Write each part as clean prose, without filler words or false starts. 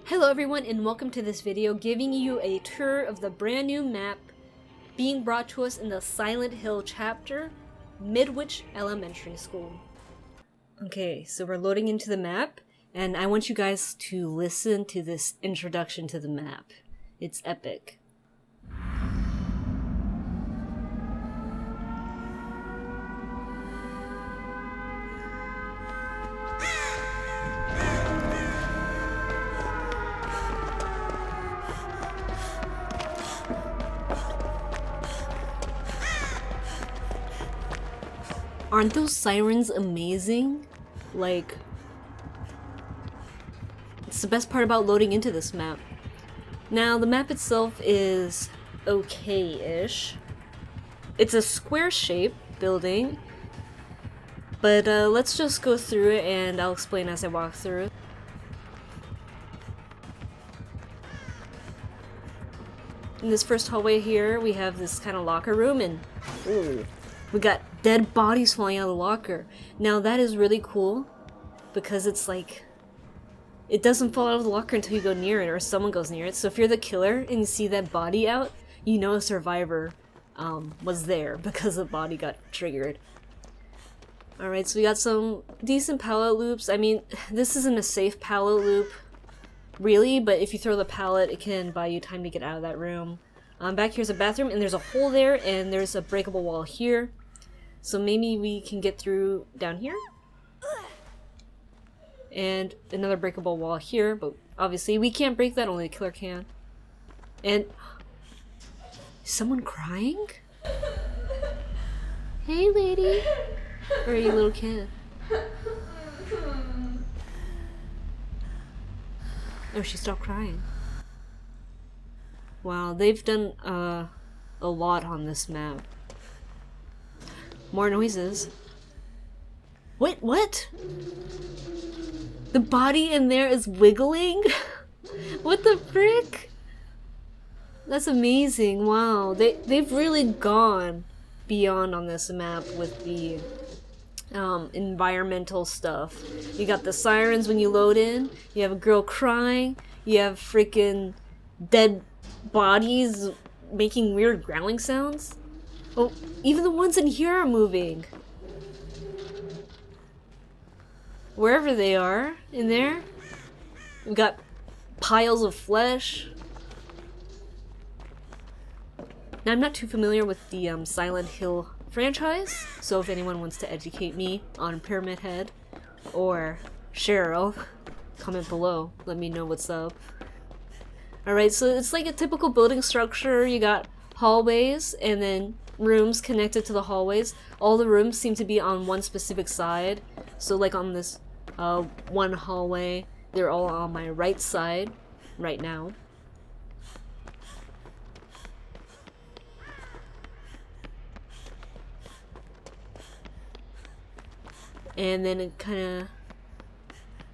Hello everyone and welcome to this video giving you a tour of the brand new map giving you a tour of the brand new map being brought to us in the Silent Hill chapter, Midwich Elementary School. Okay, so we're loading into the map and I want you guys to listen to this introduction to the map. It's epic. Aren't those sirens amazing? Like, it's the best part about loading into this map. Now, the map itself is okay-ish. It's a square-shaped building, but let's just go through it and I'll explain as I walk through it. In this first hallway here, we have this kind of locker room and ooh, we got dead bodies falling out of the locker. Now that is really cool because it's like, it doesn't fall out of the locker until you go near it or someone goes near it. So if you're the killer and you see that body out, you know a survivor was there because the body got triggered. Alright, so we got some decent pallet loops. I mean, this isn't a safe pallet loop, really, but if you throw the pallet, it can buy you time to get out of that room. Back here's a bathroom, and there's a hole there, and there's a breakable wall here. So maybe we can get through down here. And another breakable wall here, but obviously we can't break that, only the killer can. And is someone crying? Hey lady! Or are you a little kid? Oh, she stopped crying. Wow, they've done a lot on this map. More noises. Wait, what? The body in there is wiggling? What the frick? That's amazing. Wow, they've really gone beyond on this map with the environmental stuff. You got the sirens when you load in, you have a girl crying, you have freaking dead bodies making weird growling sounds. Oh, even the ones in here are moving. Wherever they are, in there. We've got piles of flesh. Now, I'm not too familiar with the Silent Hill franchise, so if anyone wants to educate me on Pyramid Head or Cheryl, comment below. Let me know what's up. Alright, so it's like a typical building structure. You got hallways and then rooms connected to the hallways. All the rooms seem to be on one specific side. So like on this one hallway, they're all on my right side right now. And then it kind of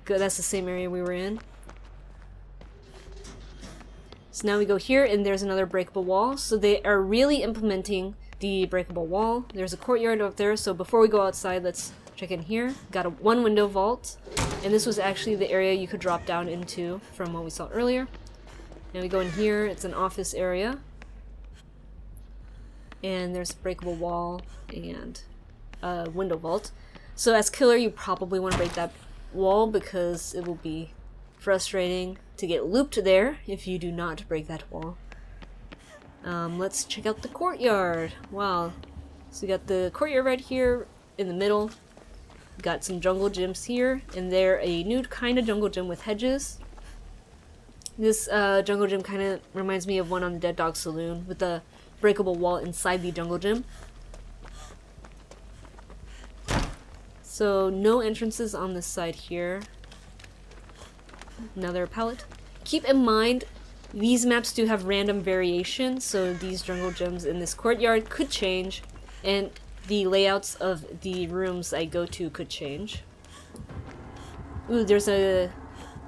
that's the same area we were in. So now we go here and there's another breakable wall. So they are really implementing the breakable wall. There's a courtyard up there. So before we go outside, let's check in here. Got a one window vault. And this was actually the area you could drop down into from what we saw earlier. Now we go in here. It's an office area. And there's a breakable wall and a window vault. So as killer, you probably want to break that wall because it will be frustrating to get looped there if you do not break that wall. Let's check out the courtyard. Wow. So we got the courtyard right here in the middle. Got some jungle gyms here, and they're a new kind of jungle gym with hedges. This jungle gym kind of reminds me of one on the Dead Dog Saloon with the breakable wall inside the jungle gym. So no entrances on this side here. Another pallet. Keep in mind, these maps do have random variation, so these jungle gyms in this courtyard could change, and the layouts of the rooms I go to could change. Ooh, there's a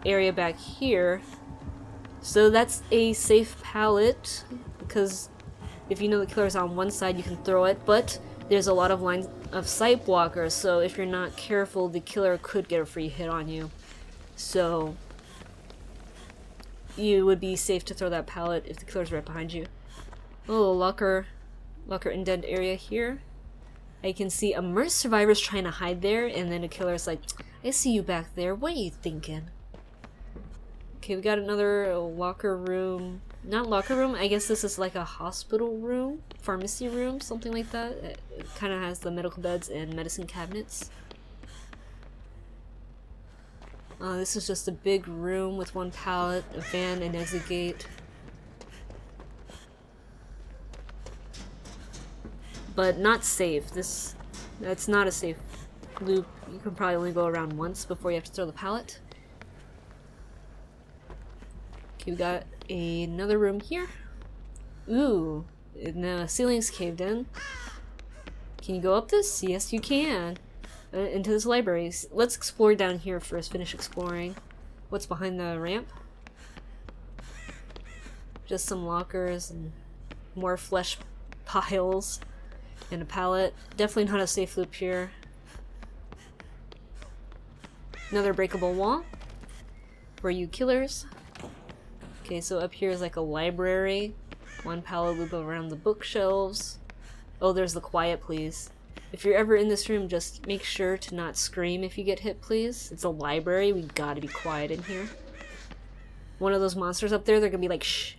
area back here. So that's a safe pallet, because if you know the killer's on one side, you can throw it, but there's a lot of lines of sight blockers, so if you're not careful, the killer could get a free hit on you. So you would be safe to throw that pallet if the killer's right behind you. Oh, locker indent area here. I can see immersed survivors trying to hide there, and then a killer's like, I see you back there, what are you thinking? Okay, we got another locker room. Not locker room, I guess this is like a hospital room, pharmacy room, something like that. It kind of has the medical beds and medicine cabinets. This is just a big room with one pallet, a van, and exit gate. But not safe. That's not a safe loop. You can probably only go around once before you have to throw the pallet. Okay, we got another room here. Ooh, and the ceiling's caved in. Can you go up this? Yes, you can. Into this library. Let's explore down here first. Finish exploring. What's behind the ramp? Just some lockers and more flesh piles and a pallet. Definitely not a safe loop here. Another breakable wall for you killers. Okay, so up here is like a library. One pallet loop around the bookshelves. Oh, there's the quiet, please. If you're ever in this room, just make sure to not scream if you get hit, please. It's a library. We gotta be quiet in here. One of those monsters up there, they're gonna be like, shh.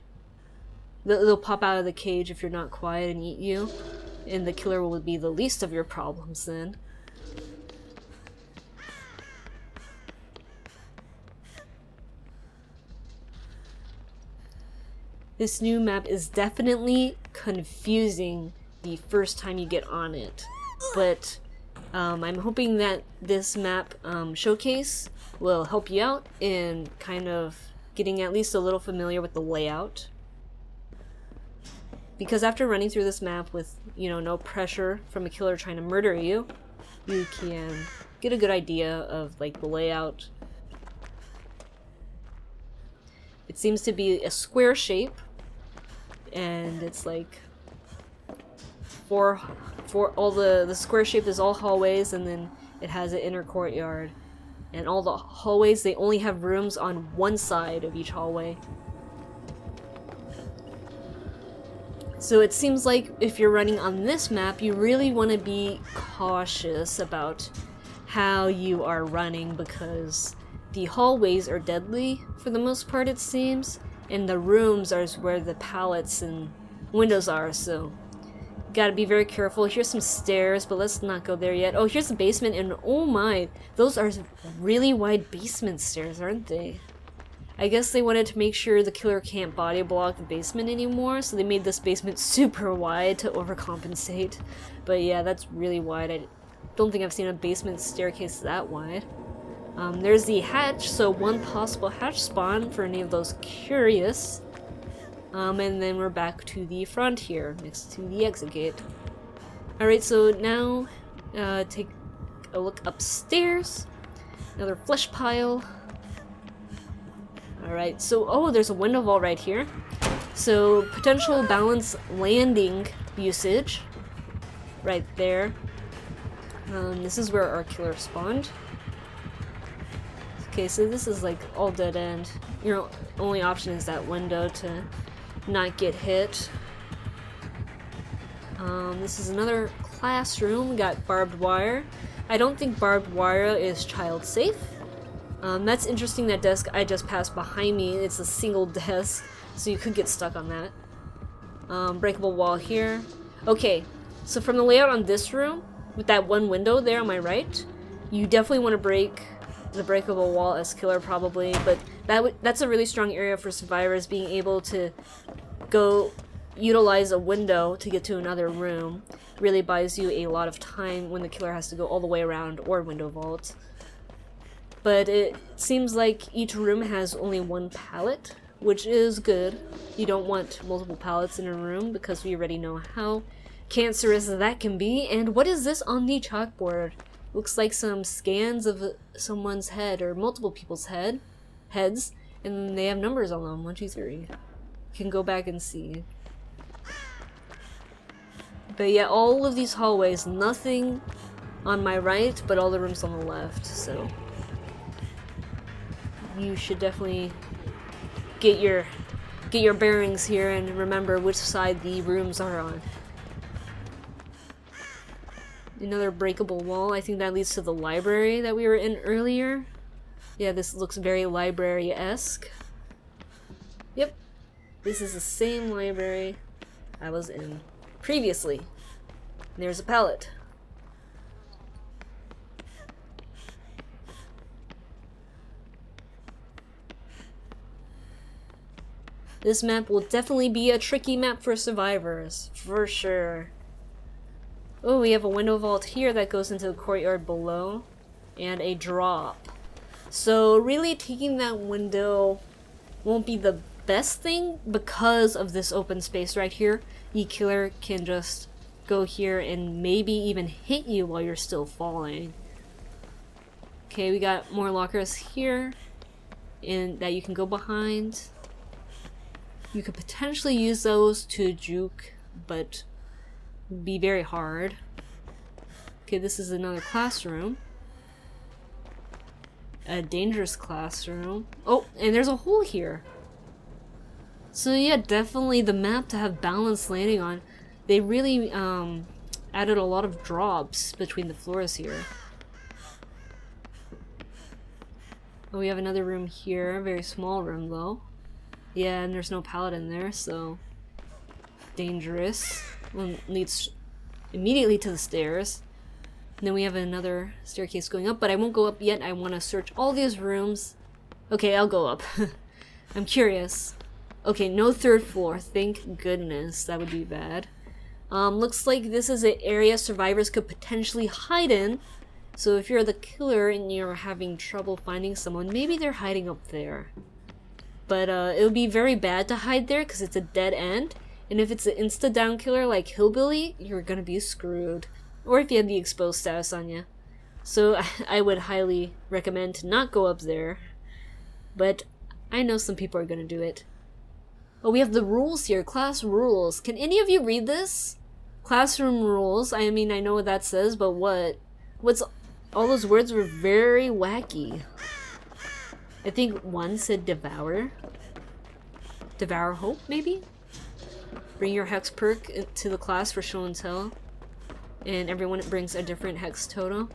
They'll pop out of the cage if you're not quiet and eat you. And the killer will be the least of your problems then. This new map is definitely confusing the first time you get on it. But I'm hoping that this map showcase will help you out in kind of getting at least a little familiar with the layout. Because after running through this map with, you know, no pressure from a killer trying to murder you, you can get a good idea of like the layout. It seems to be a square shape, and it's like for all the square shape is all hallways, and then it has an inner courtyard. And all the hallways, they only have rooms on one side of each hallway. So it seems like if you're running on this map, you really want to be cautious about how you are running, because the hallways are deadly for the most part, it seems, and the rooms are where the pallets and windows are, so gotta be very careful. Here's some stairs, but let's not go there yet. Oh, here's the basement, and oh my, those are really wide basement stairs, aren't they? I guess they wanted to make sure the killer can't body block the basement anymore, so they made this basement super wide to overcompensate. But yeah, that's really wide. I don't think I've seen a basement staircase that wide. There's the hatch, so one possible hatch spawn for any of those curious. And then we're back to the front here, next to the exit gate. Alright, so now take a look upstairs. Another flesh pile. Alright, so, oh, there's a window vault right here. So, potential balance landing usage. Right there. This is where our killer spawned. Okay, so this is like all dead end. Your only option is that window to not get hit. This is another classroom. We got barbed wire. I don't think barbed wire is child safe. That's interesting, that desk I just passed behind me. It's a single desk, so you could get stuck on that. Breakable wall here. Okay, so from the layout on this room, with that one window there on my right, you definitely want to break the breakable wall as killer probably, but that's a really strong area for survivors. Being able to go utilize a window to get to another room really buys you a lot of time when the killer has to go all the way around or window vault. But it seems like each room has only one pallet, which is good. You don't want multiple pallets in a room because we already know how cancerous that can be. And what is this on the chalkboard? Looks like some scans of someone's head, or multiple people's heads, and they have numbers on them, 1, 2, 3. You can go back and see. But yeah, all of these hallways, nothing on my right, but all the rooms on the left, so you should definitely get your bearings here and remember which side the rooms are on. Another breakable wall. I think that leads to the library that we were in earlier. Yeah, this looks very library-esque. Yep, this is the same library I was in previously. There's a pallet. This map will definitely be a tricky map for survivors, for sure. Oh, we have a window vault here that goes into the courtyard below, and a drop. So really taking that window won't be the best thing because of this open space right here. The killer can just go here and maybe even hit you while you're still falling. Okay, we got more lockers here and that you can go behind. You could potentially use those to juke, but be very hard. Okay, this is another classroom. A dangerous classroom. Oh, and there's a hole here. So yeah, definitely the map to have balanced landing on. They really added a lot of drops between the floors here. Oh, we have another room here, a very small room though. Yeah, and there's no pallet in there, so dangerous. One leads immediately to the stairs. And then we have another staircase going up, but I won't go up yet. I want to search all these rooms. Okay, I'll go up. I'm curious. Okay, no third floor. Thank goodness. That would be bad. Looks like this is an area survivors could potentially hide in. So if you're the killer and you're having trouble finding someone, maybe they're hiding up there. But it would be very bad to hide there because it's a dead end. And if it's an insta-down killer like Hillbilly, you're gonna be screwed. Or if you have the exposed status on you. So I would highly recommend to not go up there. But I know some people are gonna do it. Oh, we have the rules here. Class rules. Can any of you read this? Classroom rules. I mean, I know what that says, but what? What's... All those words were very wacky. I think one said devour. Devour hope, maybe? Bring your hex perk to the class for show and tell. And everyone brings a different hex totem.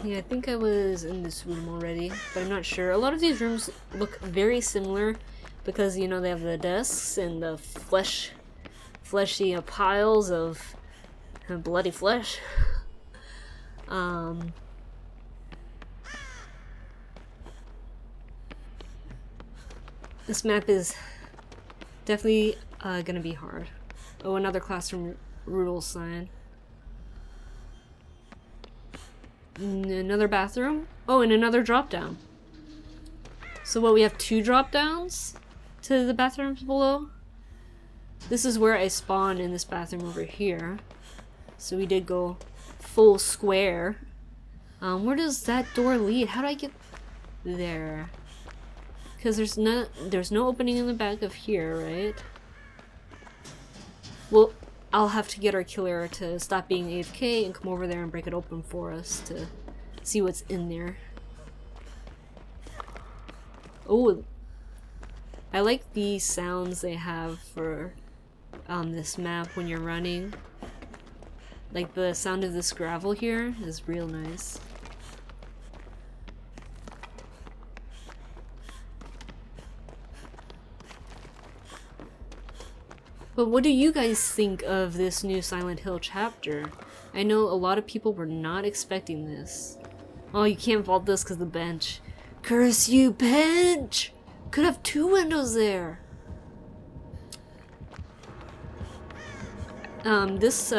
Yeah, I think I was in this room already, but I'm not sure. A lot of these rooms look very similar because, you know, they have the desks and the fleshy piles of bloody flesh. This map is definitely gonna be hard. Oh, another classroom rule sign. Another bathroom. Oh, and another drop down. So what, we have 2 drop downs to the bathrooms below? This is where I spawned, in this bathroom over here. So we did go full square. Where does that door lead? How do I get there? Because there's no opening in the back of here, right? Well, I'll have to get our killer to stop being AFK and come over there and break it open for us to see what's in there. Oh, I like the sounds they have for this map when you're running. Like the sound of this gravel here is real nice. But what do you guys think of this new Silent Hill chapter? I know a lot of people were not expecting this. Oh, you can't vault this because of the bench. Curse you, bench! Could have 2 windows there. This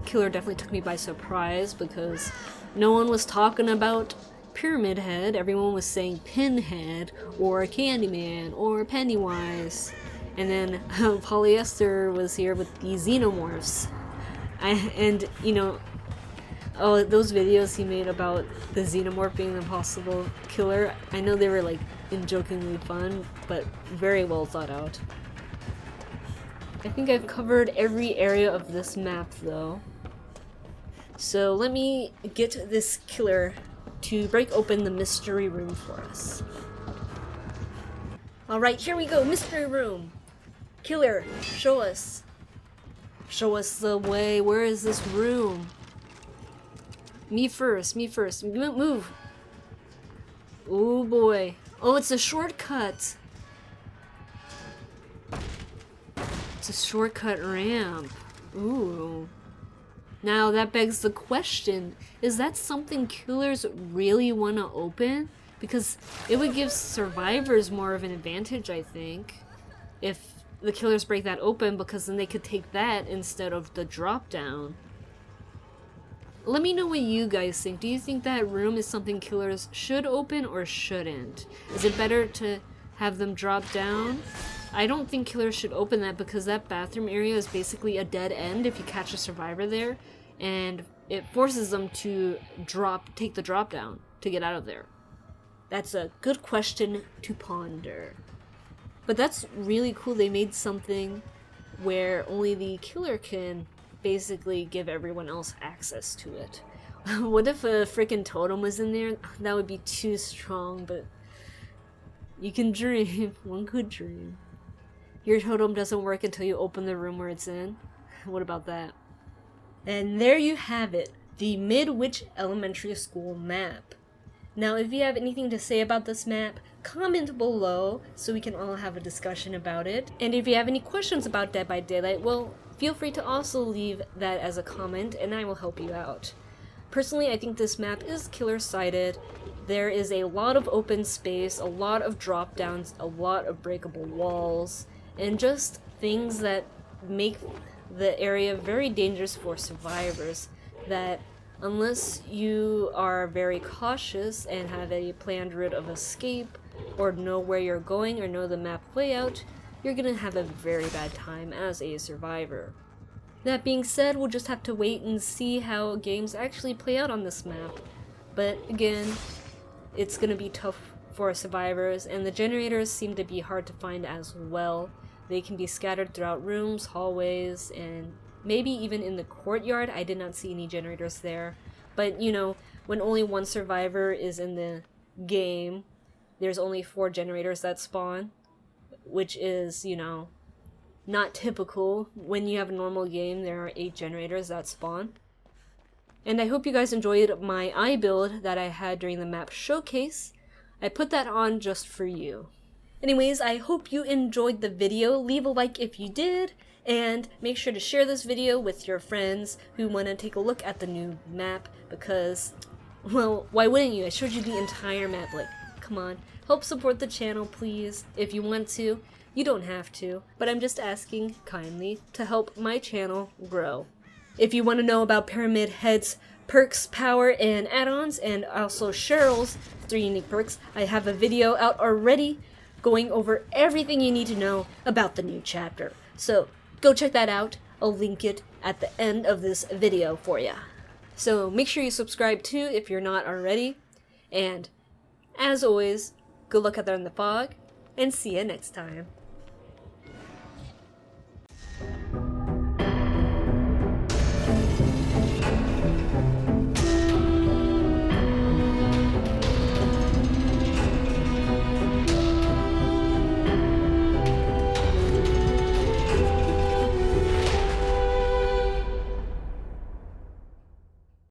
killer definitely took me by surprise because no one was talking about Pyramid Head. Everyone was saying Pinhead or Candyman or Pennywise. And then Polyester was here with the Xenomorphs. And, you know, oh, those videos he made about the Xenomorph being the possible killer, I know they were, like, jokingly fun, but very well thought out. I think I've covered every area of this map, though. So let me get this killer to break open the mystery room for us. Alright, here we go, mystery room. Killer, show us. Show us the way. Where is this room? Me first, me first. Move. Oh boy. Oh, it's a shortcut. It's a shortcut ramp. Ooh. Now that begs the question, is that something killers really want to open? Because it would give survivors more of an advantage, I think, if the killers break that open, because then they could take that instead of the drop down. Let me know what you guys think. Do you think that room is something killers should open or shouldn't? Is it better to have them drop down? I don't think killers should open that, because that bathroom area is basically a dead end if you catch a survivor there, and it forces them to take the drop down to get out of there. That's a good question to ponder. But that's really cool. They made something where only the killer can basically give everyone else access to it. What if a freaking totem was in there? That would be too strong, but you can dream. One could dream. Your totem doesn't work until you open the room where it's in. What about that? And there you have it, the Midwich Elementary School map. Now, if you have anything to say about this map, comment below so we can all have a discussion about it. And if you have any questions about Dead by Daylight, well, feel free to also leave that as a comment and I will help you out. Personally, I think this map is killer-sided. There is a lot of open space, a lot of drop-downs, a lot of breakable walls, and just things that make the area very dangerous for survivors, that unless you are very cautious and have a planned route of escape, or know where you're going, or know the map layout, you're gonna have a very bad time as a survivor. That being said, we'll just have to wait and see how games actually play out on this map. But again, it's gonna be tough for survivors, and the generators seem to be hard to find as well. They can be scattered throughout rooms, hallways, and maybe even in the courtyard. I did not see any generators there. But, you know, when only one survivor is in the game, there's only 4 generators that spawn, which is, you know, not typical. When you have a normal game, there are 8 generators that spawn. And I hope you guys enjoyed my eye build that I had during the map showcase. I put that on just for you. Anyways, I hope you enjoyed the video. Leave a like if you did, and make sure to share this video with your friends who want to take a look at the new map, because, well, why wouldn't you? I showed you the entire map. Like, come on. Help support the channel, please, if you want to. You don't have to, but I'm just asking kindly to help my channel grow. If you want to know about Pyramid Head's perks, power, and add-ons, and also Cheryl's 3 unique perks, I have a video out already going over everything you need to know about the new chapter. So go check that out. I'll link it at the end of this video for you. So make sure you subscribe too if you're not already. And as always, good luck out there in the fog, and see you next time.